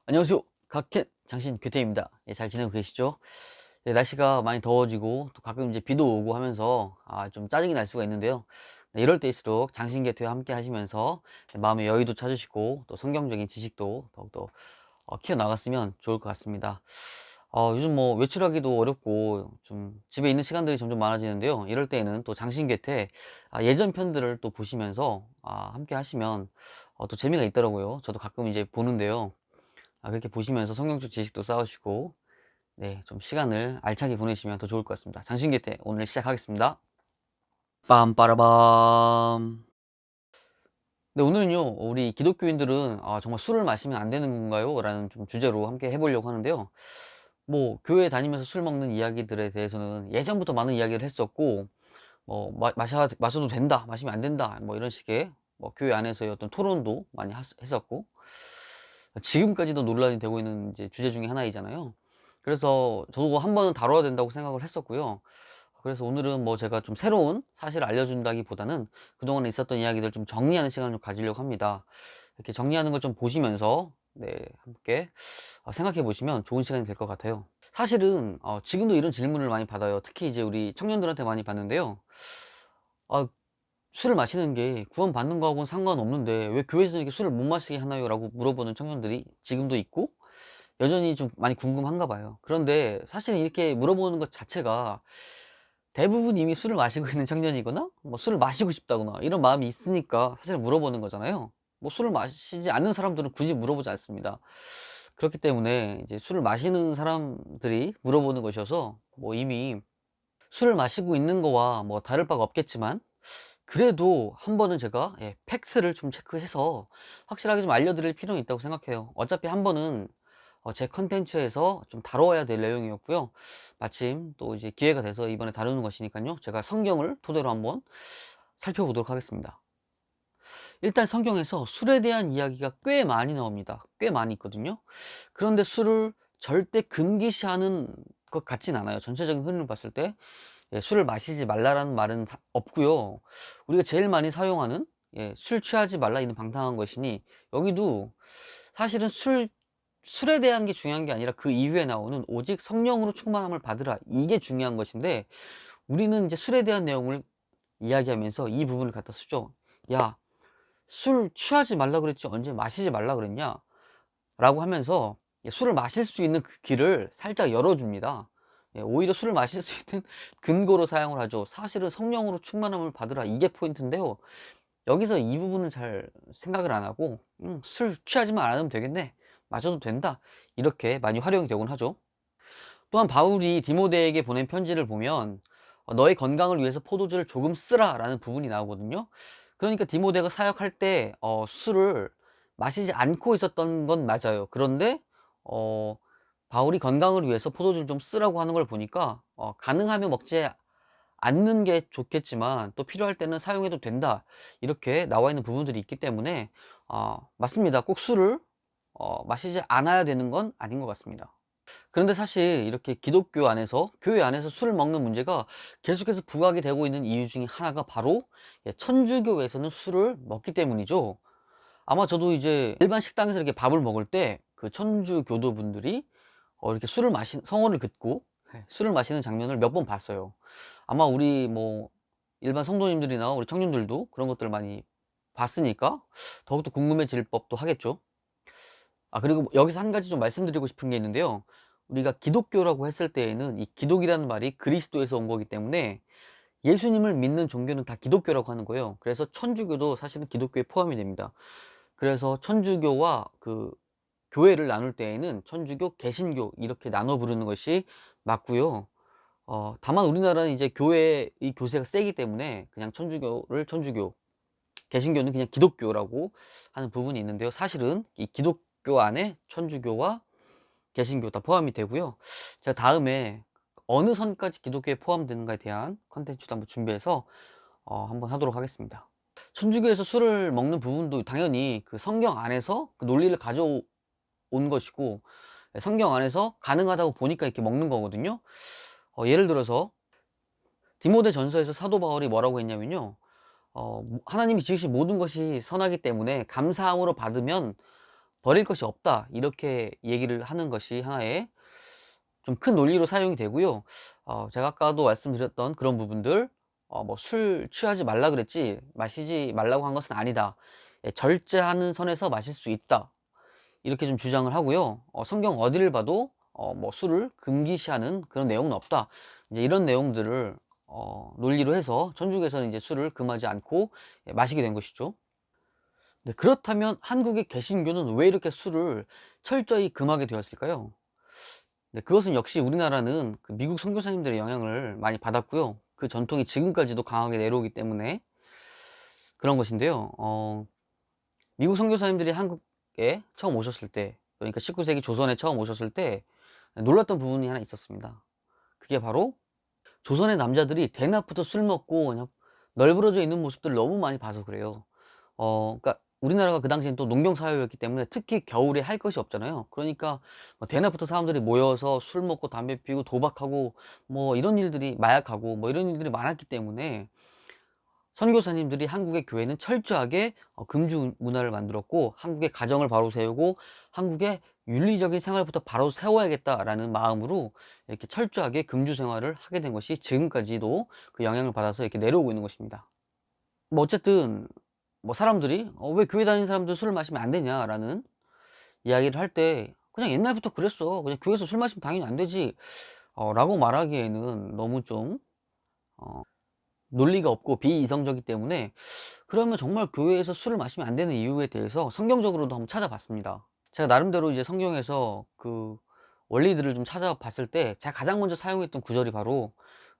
안녕하세요. 각켄 장신 교태입니다. 예, 잘 지내고 계시죠? 예, 날씨가 많이 더워지고 또 가끔 이제 비도 오고 하면서 좀 짜증이 날 수가 있는데요. 네, 이럴 때일수록 장신 교태와 함께 하시면서 마음의 여유도 찾으시고 또 성경적인 지식도 더욱더 키워 나갔으면 좋을 것 같습니다. 요즘 뭐 외출하기도 어렵고 좀 집에 있는 시간들이 점점 많아지는데요. 이럴 때에는 또 장신 교태 예전 편들을 또 보시면서 함께 하시면 또 재미가 있더라고요. 저도 가끔 이제 보는데요. 그렇게 보시면서 성경적 지식도 쌓으시고 네, 좀 시간을 알차게 보내시면 더 좋을 것 같습니다. 장신기태 오늘 시작하겠습니다. 빰빠라밤. 네, 오늘은요 우리 기독교인들은 정말 술을 마시면 안 되는 건가요? 라는 좀 주제로 함께 해보려고 하는데요. 뭐 교회 다니면서 술 먹는 이야기들에 대해서는 예전부터 많은 이야기를 했었고, 뭐 마셔도 된다, 마시면 안 된다, 뭐 이런 식의 뭐 교회 안에서의 어떤 토론도 많이 했었고, 지금까지도 논란이 되고 있는 이제 주제 중에 하나이잖아요. 그래서 저도 한 번은 다뤄야 된다고 생각을 했었고요. 그래서 오늘은 뭐 제가 좀 새로운 사실을 알려준다기보다는 그동안에 있었던 이야기들 좀 정리하는 시간을 좀 가지려고 합니다. 이렇게 정리하는 걸 좀 보시면서 네, 함께 생각해 보시면 좋은 시간이 될 것 같아요. 사실은 지금도 이런 질문을 많이 받아요. 특히 이제 우리 청년들한테 많이 받는데요. 아, 술을 마시는 게 구원받는 거하고는 상관없는데 왜 교회에서 이렇게 술을 못 마시게 하나요? 라고 물어보는 청년들이 지금도 있고 여전히 좀 많이 궁금한가 봐요. 그런데 사실 이렇게 물어보는 것 자체가 대부분 이미 술을 마시고 있는 청년이거나 뭐 술을 마시고 싶다거나 이런 마음이 있으니까 사실 물어보는 거잖아요. 뭐 술을 마시지 않는 사람들은 굳이 물어보지 않습니다. 그렇기 때문에 이제 술을 마시는 사람들이 물어보는 것이어서 뭐 이미 술을 마시고 있는 거와 뭐 다를 바가 없겠지만, 그래도 한 번은 제가 팩트를 좀 체크해서 확실하게 좀 알려드릴 필요는 있다고 생각해요. 어차피 한 번은 제 컨텐츠에서 좀 다뤄야 될 내용이었고요. 마침 또 이제 기회가 돼서 이번에 다루는 것이니까요. 제가 성경을 토대로 한번 살펴보도록 하겠습니다. 일단 성경에서 술에 대한 이야기가 꽤 많이 나옵니다. 꽤 많이 있거든요. 그런데 술을 절대 금기시하는 것 같진 않아요. 전체적인 흐름을 봤을 때 술을 마시지 말라라는 말은 없고요. 우리가 제일 많이 사용하는 술 취하지 말라 이는 방탕한 것이니, 여기도 사실은 술에 대한 게 중요한 게 아니라 그 이후에 나오는 오직 성령으로 충만함을 받으라, 이게 중요한 것인데, 우리는 이제 술에 대한 내용을 이야기하면서 이 부분을 갖다 쓰죠. 야, 술 취하지 말라 그랬지 언제 마시지 말라 그랬냐 라고 하면서 술을 마실 수 있는 그 길을 살짝 열어줍니다. 오히려 술을 마실 수 있는 근거로 사용을 하죠. 사실은 성령으로 충만함을 받으라, 이게 포인트인데요. 여기서 이 부분은 잘 생각을 안 하고 술 취하지만 않으면 되겠네, 마셔도 된다, 이렇게 많이 활용이 되곤 하죠. 또한 바울이 디모데에게 보낸 편지를 보면 너의 건강을 위해서 포도주를 조금 쓰라 라는 부분이 나오거든요. 그러니까 디모데가 사역할 때 술을 마시지 않고 있었던 건 맞아요. 그런데 어, 바울이 건강을 위해서 포도주를 좀 쓰라고 하는 걸 보니까 가능하면 먹지 않는 게 좋겠지만 또 필요할 때는 사용해도 된다, 이렇게 나와 있는 부분들이 있기 때문에 맞습니다. 꼭 술을 마시지 않아야 되는 건 아닌 것 같습니다. 그런데 사실 이렇게 기독교 안에서, 교회 안에서 술을 먹는 문제가 계속해서 부각이 되고 있는 이유 중에 하나가 바로 천주교에서는 술을 먹기 때문이죠. 아마 저도 이제 일반 식당에서 이렇게 밥을 먹을 때 그 천주교도 분들이 이렇게 성호를 긋고 술을 마시는 장면을 몇 번 봤어요. 아마 우리 뭐 일반 성도님들이나 우리 청년들도 그런 것들을 많이 봤으니까 더욱더 궁금해질 법도 하겠죠. 그리고 여기서 한 가지 좀 말씀드리고 싶은 게 있는데요. 우리가 기독교라고 했을 때에는 이 기독이라는 말이 그리스도에서 온 거기 때문에 예수님을 믿는 종교는 다 기독교라고 하는 거예요. 그래서 천주교도 사실은 기독교에 포함이 됩니다. 그래서 천주교와 그 교회를 나눌 때에는 천주교, 개신교 이렇게 나눠 부르는 것이 맞고요. 다만 우리나라는 이제 교회 이 교세가 세기 때문에 그냥 천주교를 천주교, 개신교는 그냥 기독교라고 하는 부분이 있는데요. 사실은 이 기독교 안에 천주교와 개신교 다 포함이 되고요. 제가 다음에 어느 선까지 기독교에 포함되는가에 대한 컨텐츠도 한번 준비해서 한번 하도록 하겠습니다. 천주교에서 술을 먹는 부분도 당연히 그 성경 안에서 그 논리를 가져온 것이고, 성경 안에서 가능하다고 보니까 이렇게 먹는 거거든요. 예를 들어서 디모데 전서에서 사도 바울이 뭐라고 했냐면요. 하나님이 지으신 모든 것이 선하기 때문에 감사함으로 받으면 버릴 것이 없다. 이렇게 얘기를 하는 것이 하나의 좀 큰 논리로 사용이 되고요. 제가 아까도 말씀드렸던 그런 부분들, 뭐 "술 취하지 말라 그랬지 마시지 말라고 한 것은 아니다. 예, 절제하는 선에서 마실 수 있다." 이렇게 좀 주장을 하고요. 성경 어디를 봐도 뭐 "술을 금기시하는 그런 내용은 없다." 이제 이런 내용들을 논리로 해서 천주교에서는 이제 술을 금하지 않고 예, 마시게 된 것이죠. 네, 그렇다면 한국의 개신교는 왜 이렇게 술을 철저히 금하게 되었을까요? 네, 그것은 역시 우리나라는 그 미국 선교사님들의 영향을 많이 받았고요. 그 전통이 지금까지도 강하게 내려오기 때문에 그런 것인데요. 미국 선교사님들이 한국에 처음 오셨을 때, 그러니까 19세기 조선에 처음 오셨을 때 놀랐던 부분이 하나 있었습니다. 그게 바로 조선의 남자들이 대낮부터 술 먹고 그냥 널브러져 있는 모습들을 너무 많이 봐서 그래요. 그러니까 우리나라가 그 당시엔 또 농경 사회였기 때문에 특히 겨울에 할 것이 없잖아요. 그러니까 뭐 대낮부터 사람들이 모여서 술 먹고 담배 피우고 도박하고 뭐 이런 일들이, 마약하고 뭐 이런 일들이 많았기 때문에 선교사님들이 한국의 교회는 철저하게 금주 문화를 만들었고, 한국의 가정을 바로 세우고 한국의 윤리적인 생활부터 바로 세워야겠다라는 마음으로 이렇게 철저하게 금주 생활을 하게 된 것이 지금까지도 그 영향을 받아서 이렇게 내려오고 있는 것입니다. 뭐 어쨌든 뭐 사람들이 "왜 교회 다니는 사람들 술을 마시면 안 되냐?"라는 이야기를 할 때 "그냥 옛날부터 그랬어. 그냥 교회에서 술 마시면 당연히 안 되지." 라고 말하기에는 너무 좀 어 논리가 없고 비이성적이기 때문에, 그러면 정말 교회에서 술을 마시면 안 되는 이유에 대해서 성경적으로도 한번 찾아봤습니다. 제가 나름대로 이제 성경에서 그 원리들을 좀 찾아봤을 때 제가 가장 먼저 사용했던 구절이 바로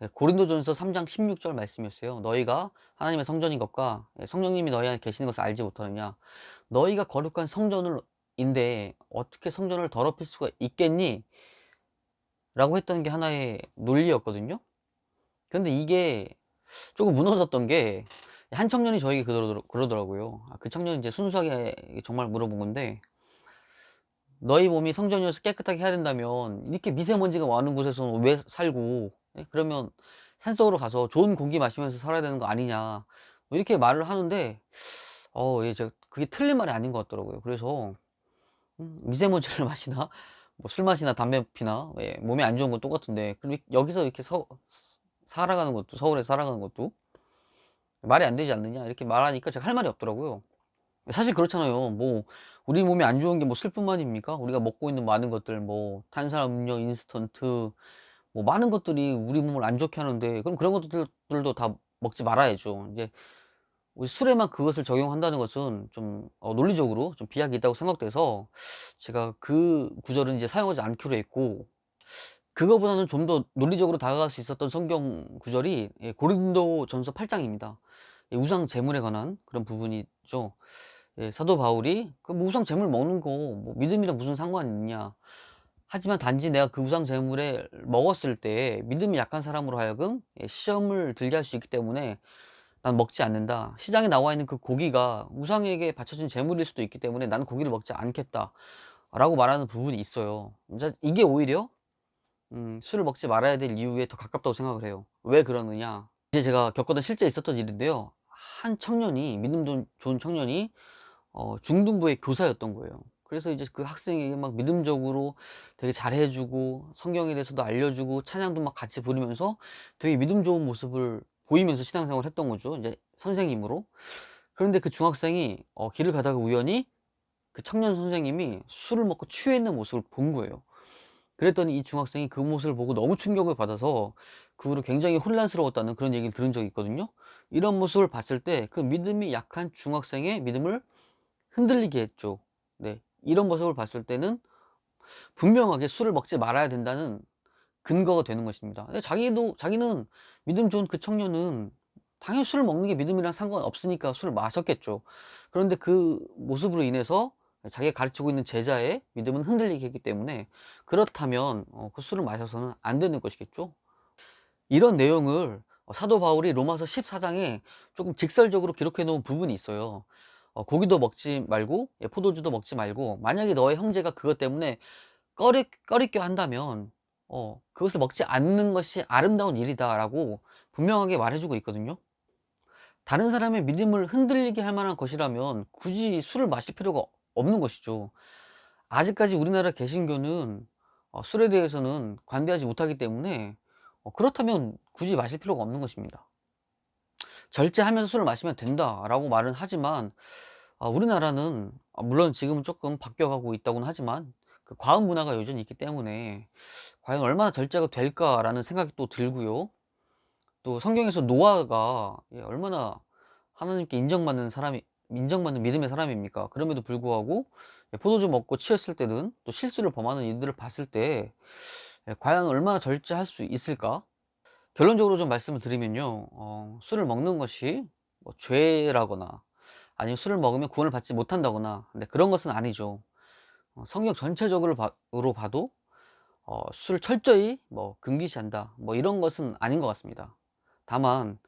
예, 고린도전서 3장 16절 말씀이었어요. "너희가 하나님의 성전인 것과 예, 성령님이 너희 안에 계시는 것을 알지 못하느냐. 너희가 거룩한 성전을 인데 어떻게 성전을 더럽힐 수가 있겠니?" 라고 했던 게 하나의 논리였거든요. 근데 이게 조금 무너졌던 게, 한 청년이 저에게 그러더라고요. 그 청년이 이제 순수하게 정말 물어본 건데, "너희 몸이 성전이어서 깨끗하게 해야 된다면 이렇게 미세먼지가 많은 곳에서는 왜 살고, 예? 그러면 산속으로 가서 좋은 공기 마시면서 살아야 되는 거 아니냐." 뭐 이렇게 말을 하는데, 예, 제가 그게 틀린 말이 아닌 것 같더라고요. 그래서 미세먼지를 마시나 뭐 술 마시나 담배 피나 예, 몸에 안 좋은 건 똑같은데, 그럼 여기서 이렇게 살아가는 것도, 서울에서 살아가는 것도 말이 안 되지 않느냐 이렇게 말하니까 제가 할 말이 없더라고요. 사실 그렇잖아요. 뭐 우리 몸에 안 좋은 게 뭐 술뿐만입니까? 우리가 먹고 있는 많은 것들, 뭐 탄산음료, 인스턴트, 뭐 많은 것들이 우리 몸을 안 좋게 하는데, 그럼 그런 것들도 다 먹지 말아야죠. 이제 우리 술에만 그것을 적용한다는 것은 좀 논리적으로 좀 비약이 있다고 생각돼서 제가 그 구절은 이제 사용하지 않기로 했고, 그거보다는 좀 더 논리적으로 다가갈 수 있었던 성경 구절이 예, 고린도전서 8 장입니다. 예, 우상 제물에 관한 그런 부분이죠. 예, 사도 바울이 그 뭐 "우상 제물 먹는 거 뭐 믿음이랑 무슨 상관이 있냐. 하지만 단지 내가 그 우상 제물에 먹었을 때 믿음이 약한 사람으로 하여금 예, 시험을 들게 할 수 있기 때문에 난 먹지 않는다. 시장에 나와 있는 그 고기가 우상에게 바쳐진 제물일 수도 있기 때문에 나는 고기를 먹지 않겠다."라고 말하는 부분이 있어요. 진짜 이게 오히려 술을 먹지 말아야 될 이유에 더 가깝다고 생각을 해요. 왜 그러느냐. 이제 제가 겪었던 실제 있었던 일인데요. 한 청년이, 믿음 좋은 청년이 중등부의 교사였던 거예요. 그래서 이제 그 학생에게 막 믿음적으로 되게 잘해 주고 성경에 대해서도 알려주고 찬양도 막 같이 부르면서 되게 믿음 좋은 모습을 보이면서 신앙생활을 했던 거죠, 이제 선생님으로. 그런데 그 중학생이 길을 가다가 우연히 그 청년 선생님이 술을 먹고 취해 있는 모습을 본 거예요. 그랬더니 이 중학생이 그 모습을 보고 너무 충격을 받아서 그 후로 굉장히 혼란스러웠다는 그런 얘기를 들은 적이 있거든요. 이런 모습을 봤을 때 그 믿음이 약한 중학생의 믿음을 흔들리게 했죠. 네. 이런 모습을 봤을 때는 분명하게 술을 먹지 말아야 된다는 근거가 되는 것입니다. 근데 자기는, 믿음 좋은 그 청년은 당연히 술을 먹는 게 믿음이랑 상관없으니까 술을 마셨겠죠. 그런데 그 모습으로 인해서 자기가 가르치고 있는 제자의 믿음은 흔들리게 했기 때문에, 그렇다면 그 술을 마셔서는 안 되는 것이겠죠. 이런 내용을 사도 바울이 로마서 14 장에 조금 직설적으로 기록해 놓은 부분이 있어요. 고기도 먹지 말고 예, 포도주도 먹지 말고, 만약에 너의 형제가 그것 때문에 꺼리껴 한다면 그것을 먹지 않는 것이 아름다운 일이다라고 분명하게 말해 주고 있거든요. 다른 사람의 믿음을 흔들리게 할 만한 것이라면 굳이 술을 마실 필요가 없는 것이죠. 아직까지 우리나라 개신교는 술에 대해서는 관대하지 못하기 때문에 그렇다면 굳이 마실 필요가 없는 것입니다. 절제하면서 술을 마시면 된다라고 말은 하지만 우리나라는 물론 지금은 조금 바뀌어가고 있다고는 하지만 그 과음 문화가 여전히 있기 때문에 '과연 얼마나 절제가 될까.'라는 생각이 또 들고요. 또 성경에서 노아가 얼마나 하나님께 인정받는 믿음의 사람입니까? 그럼에도 불구하고 포도주 먹고 취했을 때는 또 실수를 범하는 이들을 봤을 때 과연 얼마나 절제할 수 있을까? 결론적으로 좀 말씀을 드리면요. 술을 먹는 것이 뭐 죄라거나 아니면 술을 먹으면 구원을 받지 못한다거나 근데 그런 것은 아니죠. 성경 전체적으로 으로 봐도 술을 철저히 뭐 금기시한다 뭐 이런 것은 아닌 것 같습니다. 다만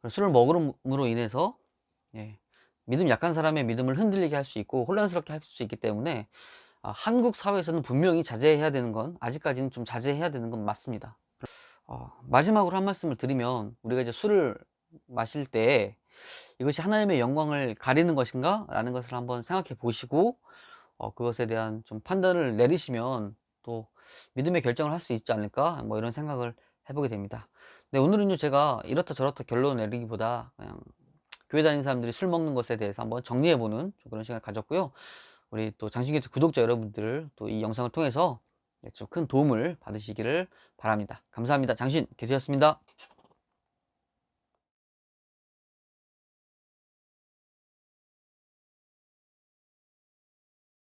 술을 먹음으로 인해서 예 믿음이 약한 사람의 믿음을 흔들리게 할 수 있고 혼란스럽게 할 수 있기 때문에 한국 사회에서는 분명히 자제해야 되는 건 아직까지는 좀 자제해야 되는 건 맞습니다. 마지막으로 한 말씀을 드리면 우리가 이제 술을 마실 때 '이것이 하나님의 영광을 가리는 것인가?' 라는 것을 한번 생각해 보시고 그것에 대한 좀 판단을 내리시면 또 '믿음의 결정을 할 수 있지 않을까?' 뭐 이런 생각을 해 보게 됩니다. 네, 오늘은요 제가 이렇다 저렇다 결론을 내리기보다 그냥 교회 다니는 사람들이 술 먹는 것에 대해서 한번 정리해 보는 좀 그런 시간을 가졌고요. 우리 또 장신교회 구독자 여러분들 또 이 영상을 통해서 좀 큰 도움을 받으시기를 바랍니다. 감사합니다. 장신 교수였습니다.